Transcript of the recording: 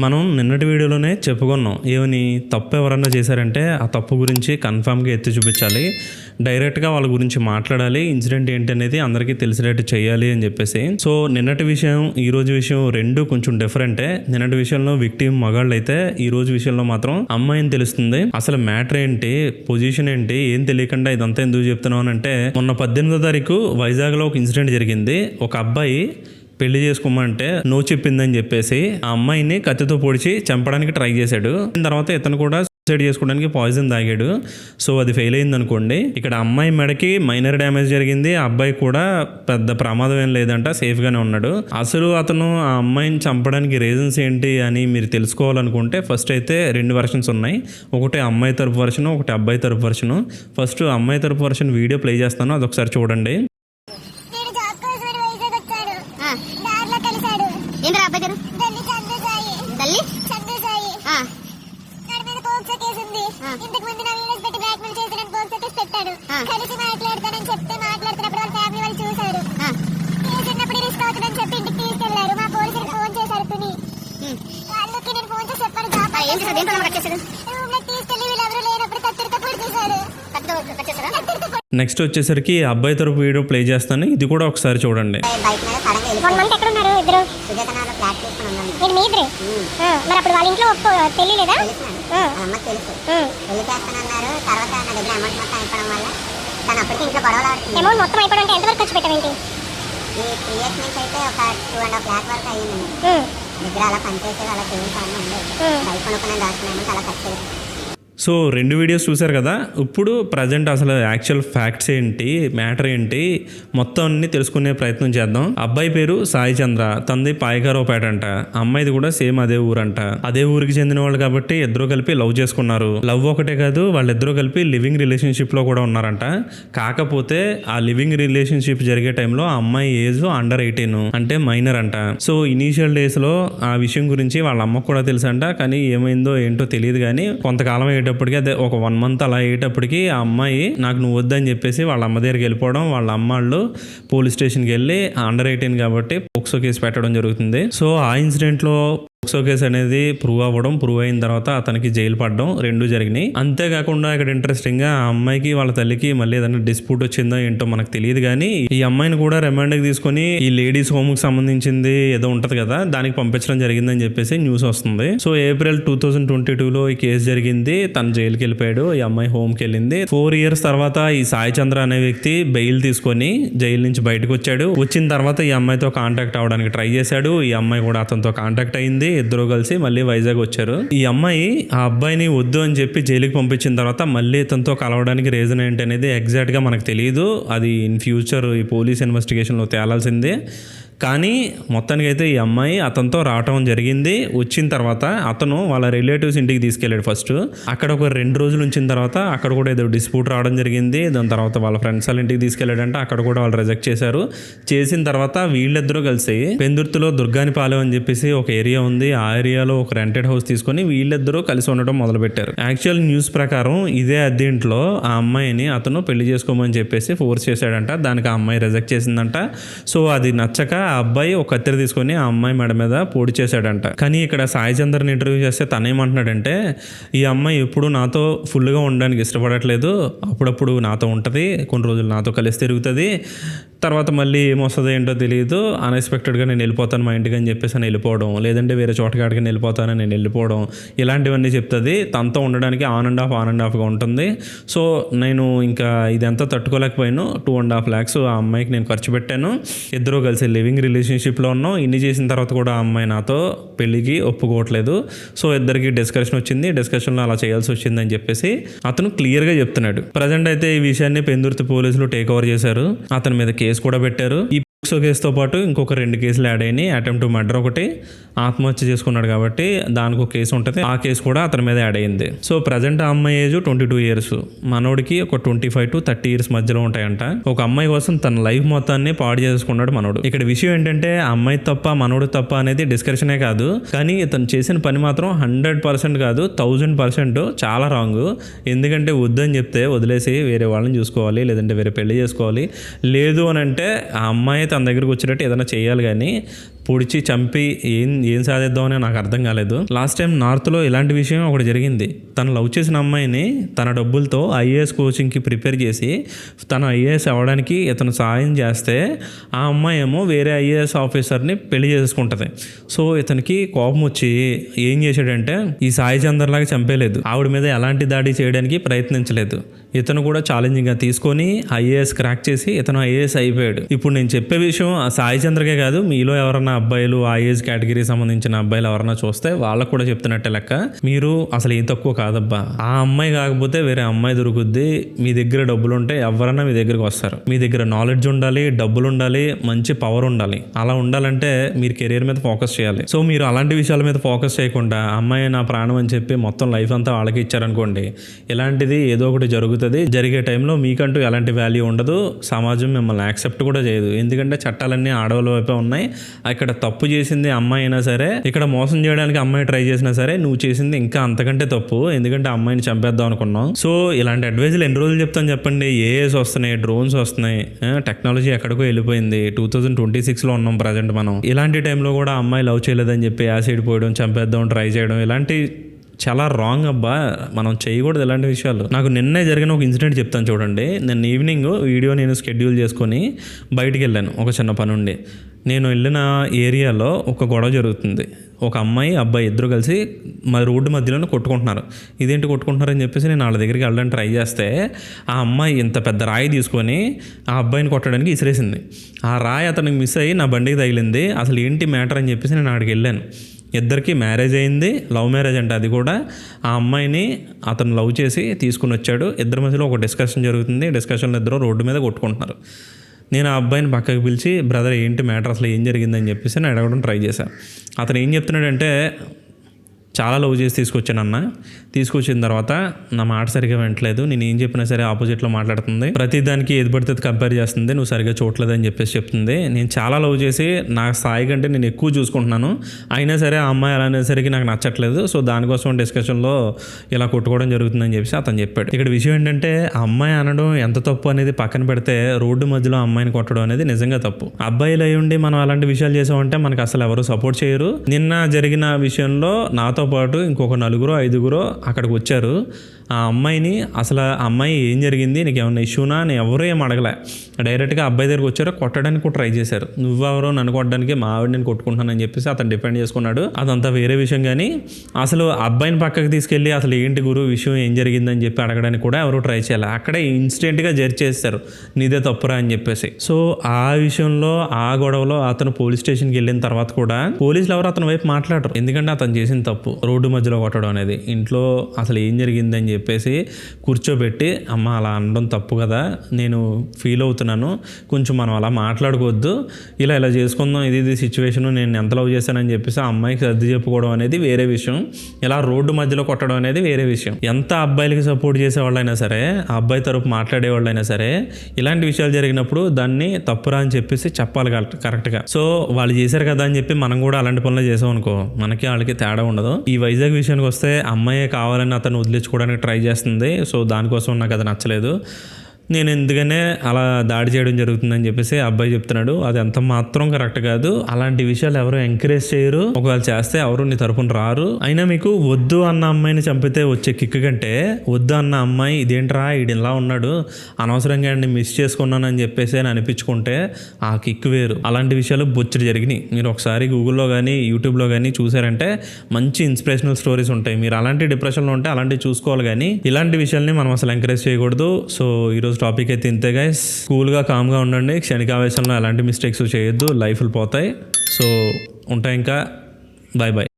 మనం నిన్నటి వీడియోలోనే చెప్పుకున్నాం. ఏమని తప్పు ఎవరన్నా చేశారంటే ఆ తప్పు గురించి కన్ఫామ్గా ఎత్తి చూపించాలి, డైరెక్ట్గా వాళ్ళ గురించి మాట్లాడాలి, ఇన్సిడెంట్ ఏంటి అనేది అందరికీ తెలిసేటట్టు చేయాలి అని చెప్పేసి. సో నిన్నటి విషయం ఈ రోజు విషయం రెండు కొంచెం డిఫరెంటే. నిన్నటి విషయంలో విక్టిమ్ మగాళ్ళు అయితే ఈ రోజు విషయంలో మాత్రం అమ్మాయిని తెలుస్తుంది. అసలు మ్యాటర్ ఏంటి, పొజిషన్ ఏంటి, ఏం తెలియకుండా ఇదంతా ఎందుకు చెప్తున్నాను అంటే, మొన్న 18వ తారీఖు వైజాగ్లో ఒక ఇన్సిడెంట్ జరిగింది. ఒక అబ్బాయి పెళ్లి చేసుకోమంటే నో చెప్పిందని చెప్పేసి ఆ అమ్మాయిని కత్తితో పొడిచి చంపడానికి ట్రై చేశాడు. తర్వాత ఇతను కూడా సూసైడ్ చేసుకోవడానికి పాయిజన్ తాగాడు. సో అది ఫెయిల్ అయింది అనుకోండి. ఇక్కడ అమ్మాయి మెడకి మైనర్ డ్యామేజ్ జరిగింది. ఆ అబ్బాయి కూడా పెద్ద ప్రమాదం ఏం లేదంట, సేఫ్ గానే ఉన్నాడు. అసలు అతను ఆ అమ్మాయిని చంపడానికి రీజన్స్ ఏంటి అని మీరు తెలుసుకోవాలనుకుంటే ఫస్ట్ అయితే 2 వెర్షన్స్ ఉన్నాయి. ఒకటి అమ్మాయి తరపు వెర్షన్, ఒకటి అబ్బాయి తరపు వెర్షన్. ఫస్ట్ అమ్మాయి తరపు వెర్షన్ వీడియో ప్లే చేస్తాను, అదొకసారి చూడండి. ఏంద్రా అబ్బాయి గారు ఇంతకు ముందు నా వీడియోస్ పెట్టి బ్లాక్ మెయిల్ చేసి పోస్ట్ పెట్టాడు. కలిసి మాట్లాడతానని చెప్తే మాట్లాడుతున్నప్పుడు వాళ్ళ ఫ్యామిలీ వాళ్ళు చూశారు. చిన్నప్పుడు రిస్క్ అవుతుందని చెప్పి ఇంటికి తీసుకెళ్లారు. మా పోలీసులకు ఫోన్ చేశారు. తుని వాళ్ళకి నేను ఫోన్ చేసి చెప్పాను. రూమ్ లో తీసుకెళ్లి వీళ్ళెవరూ లేనప్పుడు కత్తిరితో పొడిచేశారు. నెక్స్ట్ వచ్చేసరికి అబ్బాయి తరపు వీడియో ప్లే చేస్తాను, ఇది కూడా ఒకసారి చూడండి. మరి అప్పుడు వాళ్ళ ఇంట్లో తెలియలేదా? అమౌంట్ మొత్తం అయిపోవడం అంటే ఎంతవరకు ఖర్చు పెట్టావేంటి? సో 2 వీడియోస్ చూశారు కదా. ఇప్పుడు ప్రజెంట్ అసలు యాక్చువల్ ఫ్యాక్ట్స్ ఏంటి, మ్యాటర్ ఏంటి, మొత్తం అన్ని తెలుసుకునే ప్రయత్నం చేద్దాం. అబ్బాయి పేరు సాయి చంద్ర, తంది పాయకారావుపేట అంట. అమ్మాయిది కూడా సేమ్ అదే ఊరంట. అదే ఊరికి చెందిన వాళ్ళు కాబట్టి ఇద్దరు కలిపి లవ్ చేసుకున్నారు. లవ్ ఒకటే కాదు, వాళ్ళిద్దరూ కలిపి లివింగ్ రిలేషన్షిప్ లో కూడా ఉన్నారంట. కాకపోతే ఆ లివింగ్ రిలేషన్షిప్ జరిగే టైంలో ఆ అమ్మాయి ఏజ్ అండర్ 18 అంటే మైనర్ అంట. సో ఇనీషియల్ డేస్ లో ఆ విషయం గురించి వాళ్ళ అమ్మకు కూడా తెలుసంట. కానీ ఏమైందో ఏంటో తెలియదు. కానీ కొంతకాలం అయ్యేటప్పటికి, అదే ఒక 1 మంత్ అలా అయ్యేటప్పటికి ఆ అమ్మాయి నాకు నువ్వు వద్దని చెప్పేసి వాళ్ళ అమ్మ దగ్గరికి వెళ్ళిపోవడం, వాళ్ళ అమ్మాళ్ళు పోలీస్ స్టేషన్కి వెళ్ళి అండర్ 18 కాబట్టి పోక్సో కేసు పెట్టడం జరుగుతుంది. సో ఆ ఇన్సిడెంట్లో పోక్సో కేసు అనేది ప్రూవ్ అయిన తర్వాత అతనికి జైలు పడడం 2 జరిగినాయి. అంతేకాకుండా ఇక్కడ ఇంట్రెస్టింగ్ గా ఆ అమ్మాయికి వాళ్ళ తల్లికి మళ్ళీ ఏదైనా డిస్ప్యూట్ వచ్చిందో ఏంటో మనకు తెలియదు. కానీ ఈ అమ్మాయిని కూడా రిమాండ్ కి తీసుకొని ఈ లేడీస్ హోమ్ కి సంబంధించింది ఏదో ఉంటది కదా, దానికి పంపించడం జరిగిందని చెప్పేసి న్యూస్ వస్తుంది. సో ఏప్రిల్ 2022లో ఈ కేసు జరిగింది. తను జైలుకి వెళ్ళిపోయాడు, ఈ అమ్మాయి హోమ్ కి వెళ్ళింది. 4 years తర్వాత ఈ సాయి చంద్ర అనే వ్యక్తి బెయిల్ తీసుకొని జైలు నుంచి బయటకు వచ్చాడు. వచ్చిన తర్వాత ఈ అమ్మాయితో కాంటాక్ట్ అవడానికి ట్రై చేశాడు. ఈ అమ్మాయి కూడా అతనితో కాంటాక్ట్ అయింది. ఇద్దరు కలిసి మళ్ళీ వైజాగ్ వచ్చారు. ఈ అమ్మాయి ఆ అబ్బాయిని వద్దు అని చెప్పి జైలుకి పంపించిన తర్వాత మళ్ళీ ఇతనితో కలవడానికి రీజన్ ఏంటి అనేది ఎగ్జాక్ట్ గా మనకు తెలియదు. అది ఇన్ ఫ్యూచర్ ఈ పోలీస్ ఇన్వెస్టిగేషన్ లో తేలాల్సిందే. కానీ మొత్తానికి అయితే ఈ అమ్మాయి అతనితో రావటం జరిగింది. వచ్చిన తర్వాత అతను వాళ్ళ రిలేటివ్స్ ఇంటికి తీసుకెళ్ళాడు. ఫస్ట్ అక్కడ ఒక 2 రోజులు ఉంచిన తర్వాత అక్కడ కూడా ఏదో డిస్ప్యూట్ రావడం జరిగింది. దాని తర్వాత వాళ్ళ ఫ్రెండ్స్ వాళ్ళ ఇంటికి తీసుకెళ్ళాడంటే అక్కడ కూడా వాళ్ళు రిజెక్ట్ చేశారు. చేసిన తర్వాత వీళ్ళిద్దరూ కలిసి పెందుర్తిలో దుర్గానిపాలెం అని చెప్పేసి ఒక ఏరియా ఉంది. ఆ ఏరియాలో ఒక రెంటెడ్ హౌస్ తీసుకొని వీళ్ళిద్దరూ కలిసి ఉండడం మొదలు పెట్టారు. యాక్చువల్ న్యూస్ ప్రకారం ఇదే అద్దెంట్లో ఆ అమ్మాయిని అతను పెళ్లి చేసుకోమని చెప్పేసి ఫోర్స్ చేశాడంట. దానికి ఆ అమ్మాయి రిజెక్ట్ చేసిందంట. సో అది నచ్చక ఆ అబ్బాయి ఒక కత్తెర తీసుకొని ఆ అమ్మాయి మెడ మీద పొడి చేశాడంట. కానీ ఇక్కడ సాయి చంద్రని ఇంటర్వ్యూ చేస్తే తనేమంటున్నాడంటే, ఈ అమ్మాయి ఎప్పుడు నాతో ఫుల్గా ఉండడానికి ఇష్టపడట్లేదు, అప్పుడప్పుడు నాతో ఉంటుంది, కొన్ని రోజులు నాతో కలిసి తిరుగుతుంది, తర్వాత మళ్ళీ ఏమొస్తుందో ఏంటో తెలియదు, అన్ఎక్స్పెక్టెడ్గా నేను వెళ్ళిపోతాను మా ఇంటికి అని చెప్పేసి నేను వెళ్ళిపోవడం, లేదంటే వేరే చోటకాడికి వెళ్ళిపోతానని నేను వెళ్ళిపోవడం, ఇలాంటివన్నీ చెప్తుంది. తనతో ఉండడానికి ఆన్ అండ్ ఆఫ్గా ఉంటుంది. సో నేను ఇంకా ఇదంతా తట్టుకోలేకపోయాను. 2.5 lakhs ఆ అమ్మాయికి నేను ఖర్చు పెట్టాను. ఇద్దరు కలిసి లివింగ్ రిలేషన్షిప్లో ఉన్నాం. ఇన్ని చేసిన తర్వాత కూడా ఆ అమ్మాయి నాతో పెళ్లికి ఒప్పుకోవట్లేదు. సో ఇద్దరికి డిస్కషన్ వచ్చింది. డిస్కషన్లో అలా చేయాల్సి వచ్చిందని చెప్పేసి అతను క్లియర్గా చెప్తున్నాడు. ప్రజెంట్ అయితే ఈ విషయాన్ని పెందుర్తి పోలీసులు టేక్ ఓవర్ చేశారు. అతని మీద కేసు కూడా పెట్టారు. ఈ పోక్సో కేసుతో పాటు ఇంకొక 2 కేసులు యాడ్ అయినాయి. అటెంప్ట్ టు మర్డర్ ఒకటి, ఆత్మహత్య చేసుకున్నాడు కాబట్టి దానికి ఒక కేసు ఉంటుంది, ఆ కేసు కూడా అతని మీద యాడ్ అయింది. సో ప్రజెంట్ ఆ అమ్మాయి ఏజ్ 22 years, మనోడికి ఒక 25 to 30 years మధ్యలో ఉంటాయంట. ఒక అమ్మాయి కోసం తన లైఫ్ మొత్తాన్ని పాడు చేసుకున్నాడు మనోడు. ఇక్కడ విషయం ఏంటంటే ఆ అమ్మాయి తప్ప మనోడు తప్ప అనేది డిస్కషనే కాదు, కానీ ఇతను చేసిన పని మాత్రం 100% కాదు, 1000% చాలా రాంగ్. ఎందుకంటే వద్దని చెప్తే వదిలేసి వేరే వాళ్ళని చూసుకోవాలి, లేదంటే వేరే పెళ్లి చేసుకోవాలి. లేదు అని అంటే ఆ అమ్మాయి తన దగ్గరకు వచ్చేటట్టు ఏదైనా చేయాలి. కానీ పొడిచి చంపి ఏం సాధిద్దామని నాకు అర్థం కాలేదు. లాస్ట్ టైం నార్త్లో ఇలాంటి విషయం ఒకటి జరిగింది. తను లవ్ చేసిన అమ్మాయిని తన డబ్బులతో ఐఏఎస్ కోచింగ్కి ప్రిపేర్ చేసి తను ఐఏఎస్ అవ్వడానికి ఇతను సాయం చేస్తే ఆ అమ్మాయి ఏమో వేరే ఐఏఎస్ ఆఫీసర్ని పెళ్లి చేసుకుంటుంది. సో ఇతనికి కోపం వచ్చి ఏం చేశాడంటే ఈ సాయి చందర్ లాగా చంపేలేదు, ఆవిడ మీద ఎలాంటి దాడి చేయడానికి ప్రయత్నించలేదు. ఇతను కూడా ఛాలెంజింగ్గా తీసుకొని ఐఏఎస్ క్రాక్ చేసి ఇతను ఐఏఎస్ అయిపోయాడు. ఇప్పుడు నేను చెప్పే విషయం ఆ సాయి చంద్రకే కాదు, మీలో ఎవరన్నా అబ్బాయిలు ఐఏఎస్ కేటగిరీ సంబంధించిన అబ్బాయిలు ఎవరన్నా చూస్తే వాళ్ళకు కూడా చెప్తున్నట్టే లెక్క. మీరు అసలు ఏం తక్కువ కాదబ్బా. ఆ అమ్మాయి కాకపోతే వేరే అమ్మాయి దొరుకుద్ది. మీ దగ్గర డబ్బులు ఉంటే ఎవరన్నా మీ దగ్గరికి వస్తారు. మీ దగ్గర నాలెడ్జ్ ఉండాలి, డబ్బులు ఉండాలి, మంచి పవర్ ఉండాలి. అలా ఉండాలంటే మీరు కెరీర్ మీద ఫోకస్ చేయాలి. సో మీరు అలాంటి విషయాల మీద ఫోకస్ చేయకుండా అమ్మాయి నా ప్రాణం అని చెప్పి మొత్తం లైఫ్ అంతా వాళ్ళకి ఇచ్చారనుకోండి, ఇలాంటిది ఏదో ఒకటి జరుగుతుంది. జరిగే టైంలో మీకంటూ ఎలాంటి వాల్యూ ఉండదు, సమాజం మిమ్మల్ని యాక్సెప్ట్ కూడా చేయదు. ఎందుకంటే చట్టాలన్నీ ఆడవాళ్ళ వైపే ఉన్నాయి. ఇక్కడ తప్పు చేసింది అమ్మాయి అయినా సరే, ఇక్కడ మోసం చేయడానికి అమ్మాయి ట్రై చేసినా సరే నువ్వు చేసింది ఇంకా అంతకంటే తప్పు. ఎందుకంటే అమ్మాయిని చంపేద్దాం అనుకున్నాం. సో ఇలాంటి అడ్వైజులు ఎన్ని రోజులు చెప్తాను చెప్పండి. ఏఎస్ వస్తున్నాయి, డ్రోన్స్ వస్తున్నాయి, టెక్నాలజీ ఎక్కడికో వెళ్ళిపోయింది. 2026లో ఉన్నాం ప్రజెంట్ మనం. ఇలాంటి టైంలో కూడా అమ్మాయి లవ్ చేయలేదని చెప్పి యాసిడ్ పోయడం, చంపేద్దాం ట్రై చేయడం, ఇలాంటి చాలా రాంగ్ అబ్బా. మనం చేయకూడదు ఇలాంటి విషయాలు. నాకు నిన్నే జరిగిన ఒక ఇన్సిడెంట్ చెప్తాను చూడండి. నేను ఈవినింగ్ వీడియో నేను షెడ్యూల్ చేసుకొని బయటికి వెళ్ళాను ఒక చిన్న పని ఉండి. నేను వెళ్ళిన ఏరియాలో ఒక గొడవ జరుగుతుంది. ఒక అమ్మాయి అబ్బాయి ఇద్దరు కలిసి మా రోడ్డు మధ్యలోనే కొట్టుకుంటున్నారు. ఇదేంటి కొట్టుకుంటున్నారని చెప్పేసి నేను వాళ్ళ దగ్గరికి వెళ్ళడానికి ట్రై చేస్తే ఆ అమ్మాయి ఇంత పెద్ద రాయి తీసుకొని ఆ అబ్బాయిని కొట్టడానికి ఇసిరేసింది. ఆ రాయి అతనికి మిస్ అయ్యి నా బండికి తగిలింది. అసలు ఏంటి మ్యాటర్ అని చెప్పేసి నేను అక్కడికి వెళ్ళాను. ఇద్దరికి మ్యారేజ్ అయింది, లవ్ మ్యారేజ్ అంటే అది కూడా. ఆ అమ్మాయిని అతను లవ్ చేసి తీసుకుని వచ్చాడు. ఇద్దరి మధ్యలో ఒక డిస్కషన్ జరుగుతుంది. డిస్కషన్లో ఇద్దరు రోడ్డు మీద కొట్టుకుంటున్నారు. నేను ఆ అబ్బాయిని పక్కకు పిలిచి బ్రదర్ ఏంటి మ్యాటర్, అసలు ఏం జరిగిందని చెప్పేసి నేను అడగడం ట్రై చేశాను. అతను ఏం చెప్తున్నాడంటే చాలా లవ్ చేసి తీసుకొచ్చానన్న. తీసుకొచ్చిన తర్వాత నా మాట సరిగా వింటలేదు, నేను ఏం చెప్పినా సరే ఆపోజిట్లో మాట్లాడుతుంది, ప్రతి దానికి ఏది పడితే కంపేర్ చేస్తుంది, నువ్వు సరిగా చూడలేదని చెప్పేసి చెప్తుంది. నేను చాలా లవ్ చేసి నా స్థాయి కంటే నేను ఎక్కువ చూసుకుంటున్నాను, అయినా సరే ఆ అమ్మాయి అలా అనేసరికి నాకు నచ్చట్లేదు. సో దానికోసం డిస్కషన్లో ఇలా కొట్టుకోవడం జరుగుతుందని చెప్పేసి అతను చెప్పాడు. ఇక్కడ విషయం ఏంటంటే ఆ అమ్మాయి అనడం ఎంత తప్పు అనేది పక్కన పెడితే రోడ్డు మధ్యలో అమ్మాయిని కొట్టడం అనేది నిజంగా తప్పు. అబ్బాయిలు అయి ఉండి మనం అలాంటి విషయాలు చేసామంటే మనకు అసలు ఎవరు సపోర్ట్ చేయరు. నిన్న జరిగిన విషయంలో నాతో పాటు ఇంకొక 4-5 అక్కడికి వచ్చారు. ఆ అమ్మాయిని అసలు ఆ అమ్మాయి ఏం జరిగింది, నీకు ఏమన్నా ఇష్యూనా అని ఎవరు ఏం అడగలే. డైరెక్ట్గా అబ్బాయి దగ్గరికి వచ్చారు, కొట్టడానికి కూడా ట్రై చేశారు. నువ్వెవరో నన్ను కొట్టడానికి, మా ఆవిడ నేను కొట్టుకుంటున్నానని చెప్పేసి అతను డిఫెండ్ చేసుకున్నాడు. అదంతా వేరే విషయం. కానీ అసలు అబ్బాయిని పక్కకి తీసుకెళ్ళి అసలు ఏంటి గురు విషయం ఏం జరిగిందని చెప్పి అడగడానికి కూడా ఎవరు ట్రై చేయాలి. అక్కడే ఇన్స్టెంట్గా జడ్జ్ చేస్తారు, నీదే తప్పురా అని చెప్పేసి. సో ఆ విషయంలో ఆ గొడవలో అతను పోలీస్ స్టేషన్కి వెళ్ళిన తర్వాత కూడా పోలీసులు ఎవరు అతని వైపు మాట్లాడరు. ఎందుకంటే అతను చేసిన తప్పు రోడ్డు మధ్యలో కొట్టడం అనేది. ఇంట్లో అసలు ఏం జరిగిందని చెప్పేసి కూర్చోబెట్టి అమ్మ అలా అనడం తప్పు కదా, నేను ఫీల్ అవుతున్నాను, కొంచెం మనం అలా మాట్లాడుకోవద్దు, ఇలా చేసుకుందాం, ఇది సిచ్యువేషన్, నేను ఎంత లవ్ చేశానని చెప్పేసి ఆ అమ్మాయికి సర్ది చెప్పుకోవడం అనేది వేరే విషయం. ఇలా రోడ్డు మధ్యలో కొట్టడం అనేది వేరే విషయం. ఎంత అబ్బాయిలకి సపోర్ట్ చేసేవాళ్ళైనా సరే, ఆ అబ్బాయి తరపు మాట్లాడేవాళ్ళైనా సరే, ఇలాంటి విషయాలు జరిగినప్పుడు దాన్ని తప్పురా అని చెప్పేసి చెప్పాలి కరెక్ట్గా. సో వాళ్ళు చేశారు కదా అని చెప్పి మనం కూడా అలాంటి పనులు చేసాం అనుకో, మనకి వాళ్ళకి తేడా ఉండదు. ఈ వైజాగ్ విషయానికి వస్తే అమ్మాయే కావాలని అతను వదిలించుకోవడానికి ట్రై చేస్తుంది. సో దానికోసం నాకు అది నచ్చలేదు. నేను ఎందుకనే అలా దాడి చేయడం జరుగుతుందని చెప్పేసి అబ్బాయి చెప్తున్నాడు. అది ఎంత మాత్రం కరెక్ట్ కాదు. అలాంటి విషయాలు ఎవరు ఎంకరేజ్ చేయరు. ఒకవేళ చేస్తే ఎవరు నీ తరపున రారు. అయినా మీకు వద్దు అన్న అమ్మాయిని చంపితే వచ్చే కిక్ కంటే వద్దు అన్న అమ్మాయి ఇదేంట్రా ఈడు ఇలా ఉన్నాడు, అనవసరంగా మిస్ చేసుకున్నానని చెప్పేసి అని అనిపించుకుంటే ఆ కిక్ వేరు. అలాంటి విషయాలు బొచ్చడి జరిగినాయి. మీరు ఒకసారి గూగుల్లో కానీ యూట్యూబ్లో కానీ చూసారంటే మంచి ఇన్స్పిరేషనల్ స్టోరీస్ ఉంటాయి. మీరు అలాంటి డిప్రెషన్లో ఉంటే అలాంటివి చూసుకోవాలి. కానీ ఇలాంటి విషయాల్ని మనం అసలు ఎంకరేజ్ చేయకూడదు. సో ఈరోజు టాపిక్ అయితే ఇంతే గైస్. కూల్గా కామ్గా ఉండండి. క్షణికావేశంలో ఎలాంటి మిస్టేక్స్ చేయొద్దు, లైఫ్లు పోతాయి. సో ఉంటాయి. ఇంకా బాయ్ బాయ్.